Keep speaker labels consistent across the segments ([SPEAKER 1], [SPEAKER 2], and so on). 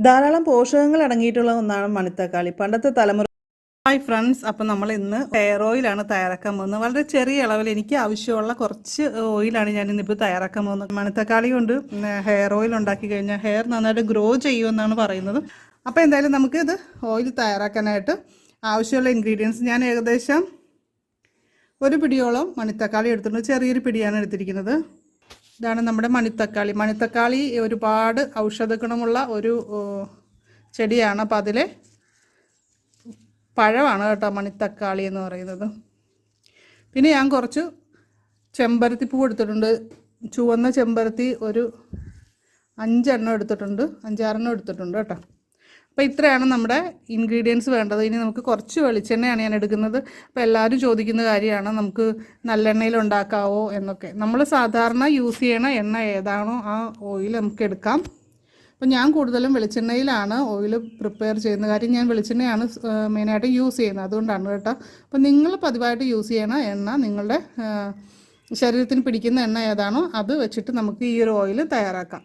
[SPEAKER 1] ധാരാളം പോഷകങ്ങൾ അടങ്ങിയിട്ടുള്ള ഒന്നാണ് മണിത്തക്കാളി. പണ്ടത്തെ തലമുറ. ഹായ് ഫ്രണ്ട്സ്, അപ്പം നമ്മൾ ഇന്ന് ഹെയർ ഓയിലാണ് തയ്യാറാക്കാൻ പോകുന്നത്. വളരെ ചെറിയ അളവിൽ എനിക്ക് ആവശ്യമുള്ള കുറച്ച് ഓയിലാണ് ഞാൻ ഇന്നിപ്പോൾ തയ്യാറാക്കാൻ പോകുന്നത്. മണിത്തക്കാളി കൊണ്ട് ഹെയർ ഓയിൽ ഉണ്ടാക്കി കഴിഞ്ഞാൽ ഹെയർ നന്നായിട്ട് ഗ്രോ ചെയ്യുമെന്നാണ് പറയുന്നത്. അപ്പോൾ എന്തായാലും നമുക്ക് ഇത് ഓയിൽ തയ്യാറാക്കാനായിട്ട് ആവശ്യമുള്ള ഇൻഗ്രീഡിയൻസ് ഞാൻ ഏകദേശം ഒരു പിടിയോളം മണിത്തക്കാളി എടുത്തിട്ടുണ്ട്. ചെറിയൊരു പിടിയാണ് എടുത്തിരിക്കുന്നത്. ഇതാണ് നമ്മുടെ മണിത്തക്കാളി. മണിത്തക്കാളി ഒരുപാട് ഔഷധ ഗുണമുള്ള ഒരു ചെടിയാണ്. അപ്പോൾ അതിലെ പഴമാണ് കേട്ടോ മണിത്തക്കാളി എന്ന് പറയുന്നത്. പിന്നെ ഞാൻ കുറച്ച് ചെമ്പരത്തി പൂ എടുത്തിട്ടുണ്ട്. ചുവന്ന ചെമ്പരത്തി ഒരു 5 എടുത്തിട്ടുണ്ട്, 5-6 എടുത്തിട്ടുണ്ട് കേട്ടോ. അപ്പോൾ ഇത്രയാണ് നമ്മുടെ ഇൻഗ്രീഡിയൻസ് വേണ്ടത്. ഇനി നമുക്ക് കുറച്ച് വെളിച്ചെണ്ണയാണ് ഞാൻ എടുക്കുന്നത്. അപ്പോൾ എല്ലാവരും ചോദിക്കുന്ന കാര്യമാണ് നമുക്ക് നല്ലെണ്ണയിൽ ഉണ്ടാക്കാവോ എന്നൊക്കെ. നമ്മൾ സാധാരണ യൂസ് ചെയ്യണ എണ്ണ ഏതാണോ ആ ഓയിൽ നമുക്ക് എടുക്കാം. അപ്പോൾ ഞാൻ കൂടുതലും വെളിച്ചെണ്ണയിലാണ് ഓയിൽ പ്രിപ്പയർ ചെയ്യുന്ന. കാര്യം ഞാൻ വെളിച്ചെണ്ണയാണ് മെയിനായിട്ട് യൂസ് ചെയ്യുന്നത്, അതുകൊണ്ടാണ് കേട്ടോ. അപ്പോൾ നിങ്ങൾ പതിവായിട്ട് യൂസ് ചെയ്യണ എണ്ണ, നിങ്ങളുടെ ശരീരത്തിന് പിടിക്കുന്ന എണ്ണ ഏതാണോ അത് വെച്ചിട്ട് നമുക്ക് ഈ ഒരു ഓയിൽ തയ്യാറാക്കാം.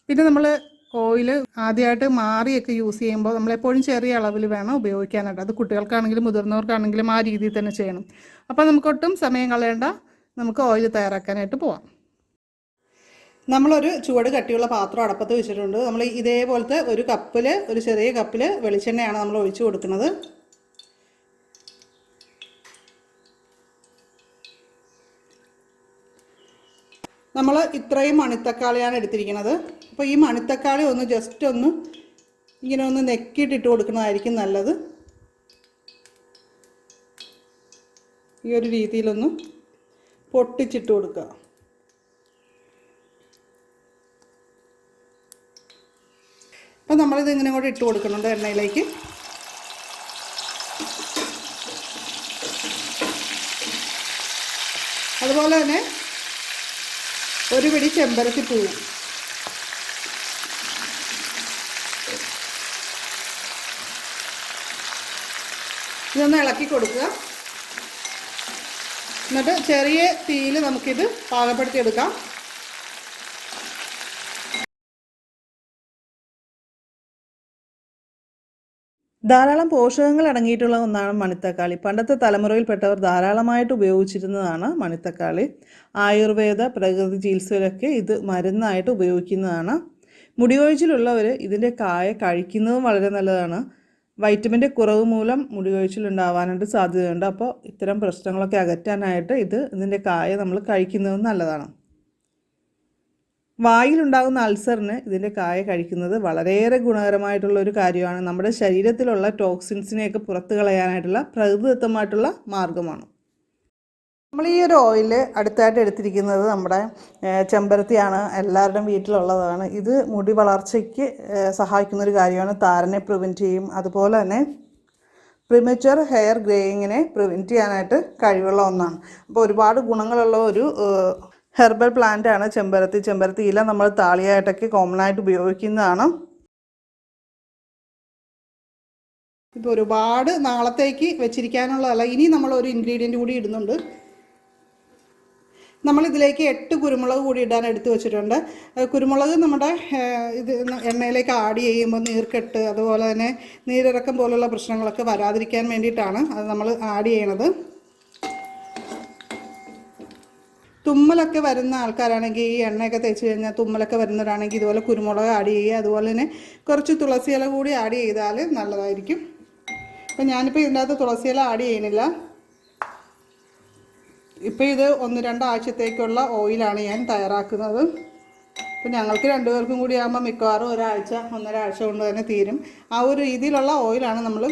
[SPEAKER 1] പിന്നെ നമ്മൾ ഓയിൽ ആദ്യമായിട്ട് മാറിയൊക്കെ യൂസ് ചെയ്യുമ്പോൾ നമ്മളെപ്പോഴും ചെറിയ അളവിൽ വേണം ഉപയോഗിക്കാനായിട്ട്. അത് കുട്ടികൾക്കാണെങ്കിലും മുതിർന്നവർക്കാണെങ്കിലും ആ രീതിയിൽ തന്നെ ചെയ്യണം. അപ്പോൾ നമുക്കൊട്ടും സമയം കളയേണ്ട, നമുക്ക് ഓയിൽ തയ്യാറാക്കാനായിട്ട് പോവാം. നമ്മളൊരു ചുവട് കട്ടിയുള്ള പാത്രം അടപ്പത്ത് വെച്ചിട്ടുണ്ട്. നമ്മൾ ഇതേപോലത്തെ ഒരു ചെറിയ കപ്പിൽ വെളിച്ചെണ്ണയാണ് നമ്മൾ ഒഴിച്ചു കൊടുക്കുന്നത്. നമ്മൾ ഇത്രയും മണിത്തക്കാളിയാണ് എടുത്തിരിക്കുന്നത്. അപ്പോൾ ഈ മണിത്തക്കാളി ജസ്റ്റ് ഇങ്ങനെ നെക്കിയിട്ടിട്ട് കൊടുക്കുന്നതായിരിക്കും നല്ലത്. ഈ ഒരു രീതിയിലൊന്ന് പൊട്ടിച്ചിട്ട് കൊടുക്കുക. അപ്പോൾ നമ്മളിത് ഇങ്ങനെ കൂടെ ഇട്ട് കൊടുക്കുന്നുണ്ട് എണ്ണയിലേക്ക്. അതുപോലെ തന്നെ ഒരു പിടി ചെമ്പരത്തി പൂവ്. ഇതൊന്ന് ഇളക്കി കൊടുക്കുക. എന്നിട്ട് ചെറിയ തീയിൽ നമുക്കിത് പാകപ്പെടുത്തിയെടുക്കാം. ധാരാളം പോഷകങ്ങൾ അടങ്ങിയിട്ടുള്ള ഒന്നാണ് മണിത്തക്കാളി. പണ്ടത്തെ തലമുറയിൽപ്പെട്ടവർ ധാരാളമായിട്ട് ഉപയോഗിച്ചിരുന്നതാണ് മണിത്തക്കാളി. ആയുർവേദ, പ്രകൃതി ചികിത്സയിലൊക്കെ ഇത് മരുന്നായിട്ട് ഉപയോഗിക്കുന്നതാണ്. മുടി കൊഴിച്ചിലുള്ളവർ ഇതിൻ്റെ കായ കഴിക്കുന്നതും വളരെ നല്ലതാണ്. വൈറ്റമിൻ്റെ കുറവ് മൂലം മുടി കൊഴിച്ചിലുണ്ടാവാനായിട്ട് സാധ്യതയുണ്ട്. അപ്പോൾ ഇത്തരം പ്രശ്നങ്ങളൊക്കെ അകറ്റാനായിട്ട് ഇതിൻ്റെ കായ നമ്മൾ കഴിക്കുന്നതും നല്ലതാണ്. വായിലുണ്ടാകുന്ന അൾസറിന് ഇതിൻ്റെ കായ കഴിക്കുന്നത് വളരെയേറെ ഗുണകരമായിട്ടുള്ള ഒരു കാര്യമാണ്. നമ്മുടെ ശരീരത്തിലുള്ള ടോക്സിൻസിനെയൊക്കെ പുറത്തു കളയാനായിട്ടുള്ള പ്രകൃതിദത്തമായിട്ടുള്ള മാർഗ്ഗമാണ്. നമ്മൾ ഈ ഒരു ഓയിൽ അടുത്തായിട്ട് എടുത്തിരിക്കുന്നത് നമ്മുടെ ചെമ്പരത്തിയാണ്. എല്ലാവരുടെയും വീട്ടിലുള്ളതാണ്. ഇത് മുടി വളർച്ചയ്ക്ക് സഹായിക്കുന്നൊരു കാര്യമാണ്. താരനെ പ്രിവെൻറ്റ് ചെയ്യും. അതുപോലെ തന്നെ പ്രിമച്വർ ഹെയർ ഗ്രേയിങ്ങിനെ പ്രിവെൻറ്റ് ചെയ്യാനായിട്ട് കഴിവുള്ള ഒന്നാണ്. അപ്പോൾ ഒരുപാട് ഗുണങ്ങളുള്ള ഒരു ഹെർബൽ പ്ലാന്റാണ് ചെമ്പരത്തി. ചെമ്പരത്തി ഇല നമ്മൾ താളിയായിട്ടൊക്കെ കോമൺ ആയിട്ട് ഉപയോഗിക്കുന്നതാണ്. ഇപ്പോൾ ഒരുപാട് നാളത്തേക്ക് വെച്ചിരിക്കാനുള്ളതല്ല. ഇനി നമ്മളൊരു ഇൻഗ്രീഡിയൻ്റ് കൂടി ഇടുന്നുണ്ട്. നമ്മളിതിലേക്ക് 8 കുരുമുളക് കൂടി ഇടാൻ എടുത്ത് വെച്ചിട്ടുണ്ട്. കുരുമുളക് നമ്മുടെ ഇത് എണ്ണയിലേക്ക് ആഡ് ചെയ്യുമ്പോൾ നീർക്കെട്ട്, അതുപോലെ തന്നെ നീരിറക്കം പോലുള്ള പ്രശ്നങ്ങളൊക്കെ വരാതിരിക്കാൻ വേണ്ടിയിട്ടാണ് അത് നമ്മൾ ആഡ് ചെയ്യണത്. തുമ്മലൊക്കെ വരുന്ന ആൾക്കാരാണെങ്കിൽ ഈ എണ്ണയൊക്കെ തേച്ച് കഴിഞ്ഞാൽ തുമ്മലൊക്കെ വരുന്നവരാണെങ്കിൽ ഇതുപോലെ കുരുമുളക് ആഡ് ചെയ്യുക. അതുപോലെ തന്നെ കുറച്ച് തുളസി ഇല കൂടി ആഡ് ചെയ്താൽ നല്ലതായിരിക്കും. അപ്പം ഞാനിപ്പോൾ ഇതിൻ്റെ അകത്ത് തുളസി ഇല ആഡ് ചെയ്യുന്നില്ല. ഇപ്പോൾ ഇത് 1-2 ആഴ്ചത്തേക്കുള്ള ഓയിലാണ് ഞാൻ തയ്യാറാക്കുന്നത്. അപ്പോൾ ഞങ്ങൾക്ക് 2 പേർക്കും കൂടി ആകുമ്പോൾ മിക്കവാറും 1-1.5 ആഴ്ച കൊണ്ട് തന്നെ തീരും. ആ ഒരു രീതിയിലുള്ള ഓയിലാണ് നമ്മൾ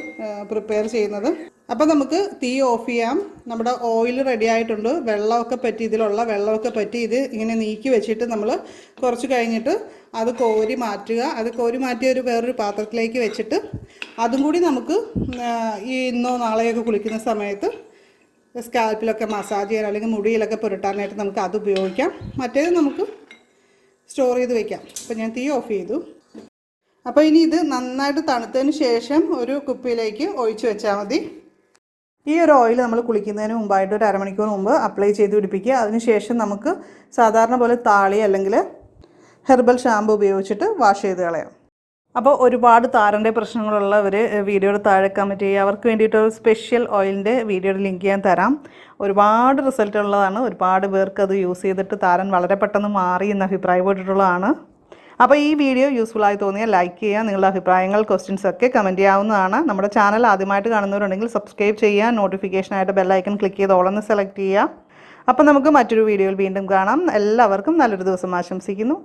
[SPEAKER 1] പ്രിപ്പയർ ചെയ്യുന്നത്. അപ്പോൾ നമുക്ക് തീ ഓഫ് ചെയ്യാം. നമ്മുടെ ഓയിൽ റെഡി ആയിട്ടുണ്ട്. ഇതിലുള്ള വെള്ളമൊക്കെ പറ്റി ഇത് ഇങ്ങനെ നീക്കി വെച്ചിട്ട് നമ്മൾ കുറച്ച് കഴിഞ്ഞിട്ട് അത് കോരി മാറ്റുക. അത് കോരി മാറ്റിയ വേറൊരു പാത്രത്തിലേക്ക് വെച്ചിട്ട് അതും കൂടി നമുക്ക് ഇന്നോ നാളെയൊക്കെ കുളിക്കുന്ന സമയത്ത് സ്കാൽപ്പിലൊക്കെ മസാജ് ചെയ്യാൻ അല്ലെങ്കിൽ മുടിയിലൊക്കെ പുരട്ടാനായിട്ട് നമുക്ക് അത് ഉപയോഗിക്കാം. മറ്റേത് നമുക്ക് സ്റ്റോർ ചെയ്ത് വയ്ക്കാം. അപ്പോൾ ഞാൻ തീ ഓഫ് ചെയ്തു. അപ്പോൾ ഇനി ഇത് നന്നായിട്ട് തണുത്തതിന് ശേഷം ഒരു കുപ്പിയിലേക്ക് ഒഴിച്ച് വെച്ചാൽ മതി. ഈ ഒരു ഓയിൽ നമ്മൾ കുളിക്കുന്നതിന് മുമ്പായിട്ട് ഒരു അരമണിക്കൂർ മുമ്പ് അപ്ലൈ ചെയ്ത് പിടിപ്പിക്കുക. അതിനുശേഷം നമുക്ക് സാധാരണ പോലെ താളി അല്ലെങ്കിൽ ഹെർബൽ ഷാമ്പു ഉപയോഗിച്ചിട്ട് വാഷ് ചെയ്ത് കളയാം. അപ്പോൾ ഒരുപാട് താരൻ്റെ പ്രശ്നങ്ങളുള്ളവർ വീഡിയോയുടെ താഴെ കമൻറ്റ് ചെയ്യുക. അവർക്ക് വേണ്ടിയിട്ട് ഒരു സ്പെഷ്യൽ ഓയിലിൻ്റെ വീഡിയോയുടെ ലിങ്ക് ഞാൻ തരാം. ഒരുപാട് റിസൾട്ട് ഉള്ളതാണ്. ഒരുപാട് പേർക്ക് അത് യൂസ് ചെയ്തിട്ട് താരൻ വളരെ പെട്ടെന്ന് മാറി എന്ന് അഭിപ്രായപ്പെട്ടിട്ടുള്ളതാണ്. അപ്പോൾ ഈ വീഡിയോ യൂസ്ഫുൾ ആയി തോന്നിയാൽ ലൈക്ക് ചെയ്യുക. നിങ്ങളുടെ അഭിപ്രായങ്ങൾ, ക്വസ്റ്റ്യൻസ് ഒക്കെ കമൻറ്റ് ചെയ്യാവുന്നതാണ്. നമ്മുടെ ചാനൽ ആദ്യമായിട്ട് കാണുന്നവരുണ്ടെങ്കിൽ സബ്സ്ക്രൈബ് ചെയ്യുക. നോട്ടിഫിക്കേഷനായിട്ട് ബെല്ലൈക്കൺ ക്ലിക്ക് ചെയ്ത് ഓളെന്ന് സെലക്ട് ചെയ്യുക. അപ്പോൾ നമുക്ക് മറ്റൊരു വീഡിയോയിൽ വീണ്ടും കാണാം. എല്ലാവർക്കും നല്ലൊരു ദിവസം ആശംസിക്കുന്നു.